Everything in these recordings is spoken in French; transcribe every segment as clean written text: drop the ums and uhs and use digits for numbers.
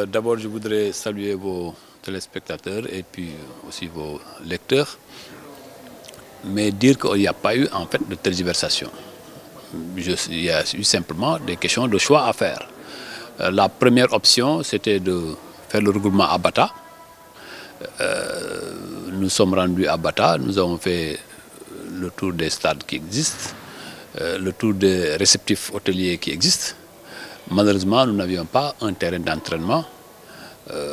D'abord, je voudrais saluer vos téléspectateurs et puis aussi vos lecteurs, mais dire qu'il n'y a pas eu en fait de tergiversation. Il y a eu simplement des questions de choix à faire. La première option, c'était de faire le regroupement à Bata. Nous sommes rendus à Bata, nous avons fait le tour des stades qui existent, le tour des réceptifs hôteliers qui existent. Malheureusement, nous n'avions pas un terrain d'entraînement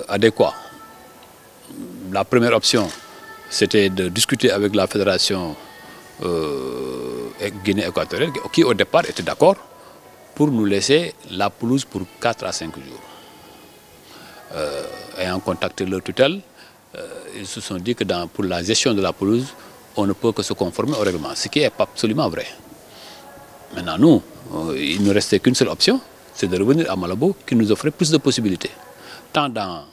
adéquat. La première option, c'était de discuter avec la fédération Guinée équatoriale, qui au départ était d'accord pour nous laisser la pelouse pour 4 à 5 jours. Ayant contacté leur tutelle, ils se sont dit que pour la gestion de la pelouse, on ne peut que se conformer au règlement, ce qui est absolument vrai. Maintenant, nous, il ne restait qu'une seule option, c'est de revenir à Malabo, qui nous offrait plus de possibilités, tant dans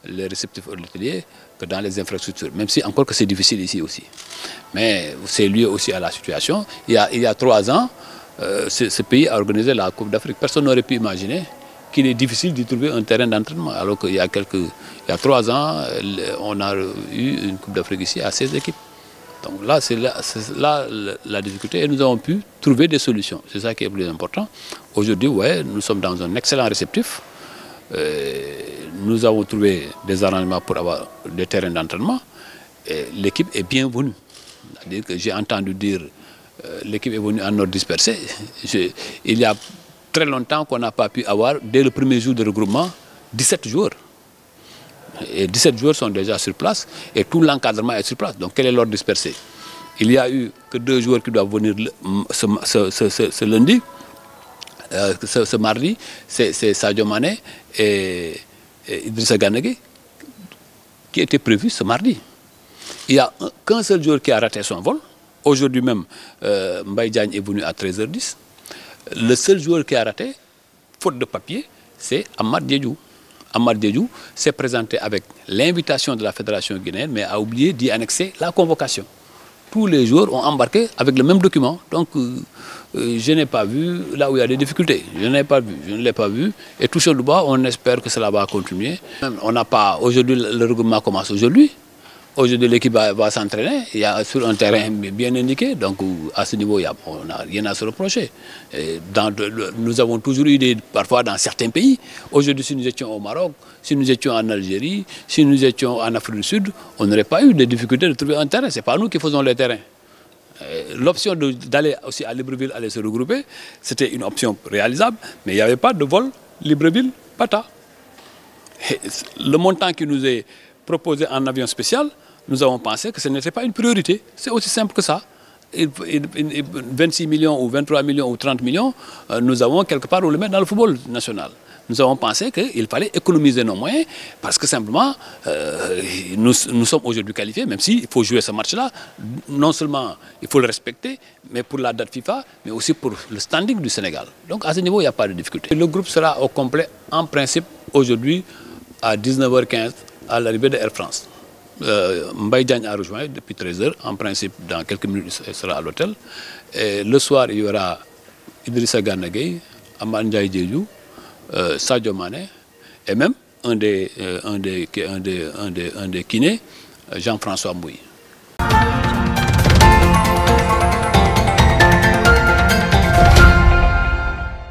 les réceptifs hôteliers que dans les infrastructures, même si encore que c'est difficile ici aussi. Mais c'est lié aussi à la situation. Il y a 3 ans, ce pays a organisé la Coupe d'Afrique. Personne n'aurait pu imaginer qu'il est difficile d'y trouver un terrain d'entraînement, alors qu'il y a 3 ans, on a eu une Coupe d'Afrique ici à 16 équipes. Donc là, c'est là la difficulté et nous avons pu trouver des solutions. C'est ça qui est le plus important. Aujourd'hui, ouais, nous sommes dans un excellent réceptif. Nous avons trouvé des arrangements pour avoir des terrains d'entraînement. L'équipe est bienvenue. C'est-à-dire que j'ai entendu dire l'équipe est venue en ordre dispersé. Il y a très longtemps qu'on n'a pas pu avoir, dès le premier jour de regroupement, 17 joueurs. Et 17 joueurs sont déjà sur place et tout l'encadrement est sur place. Donc quel est l'ordre dispersé? Il n'y a eu que 2 joueurs qui doivent venir ce lundi, ce mardi, c'est Sadio Mané et Idrissa Gana Gueye qui étaient prévus ce mardi. Il n'y a qu'un seul joueur qui a raté son vol. Aujourd'hui même, Mbaye Diagne est venu à 13h10. Le seul joueur qui a raté, faute de papier, c'est Amad Diédhiou. Amad Diédhiou s'est présenté avec l'invitation de la Fédération guinéenne, mais a oublié d'y annexer la convocation. Tous les joueurs ont embarqué avec le même document. Donc, je n'ai pas vu là où il y a des difficultés. Je ne l'ai pas vu. Et touchant du bois, on espère que cela va continuer. On n'a pas... Aujourd'hui, le regroupement commence aujourd'hui. Aujourd'hui, l'équipe va s'entraîner. Il y a sur un terrain bien indiqué. Donc, à ce niveau, on n'a rien à se reprocher. Nous avons toujours eu parfois dans certains pays. Aujourd'hui, si nous étions au Maroc, si nous étions en Algérie, si nous étions en Afrique du Sud, on n'aurait pas eu de difficulté de trouver un terrain. Ce n'est pas nous qui faisons les terrains. L'option d'aller aussi à Libreville, aller se regrouper, c'était une option réalisable, mais il n'y avait pas de vol Libreville-Bata. Le montant qui nous est proposé en avion spécial, nous avons pensé que ce n'était pas une priorité. C'est aussi simple que ça. 26 millions ou 23 millions ou 30 millions, nous avons quelque part où le mettre dans le football national. Nous avons pensé qu'il fallait économiser nos moyens parce que simplement, nous sommes aujourd'hui qualifiés, même s'il faut jouer ce match-là. Non seulement il faut le respecter, mais pour la date FIFA, mais aussi pour le standing du Sénégal. Donc à ce niveau, il n'y a pas de difficulté. Le groupe sera au complet, en principe, aujourd'hui, à 19h15, à l'arrivée de Air France. Mbaye Diagne a rejoint depuis 13h. En principe, dans quelques minutes, il sera à l'hôtel. Le soir, il y aura Idrissa Gana Gueye, Amad Diédhiou, Sadio Mané et même un des kinés, Jean-François Mbouy.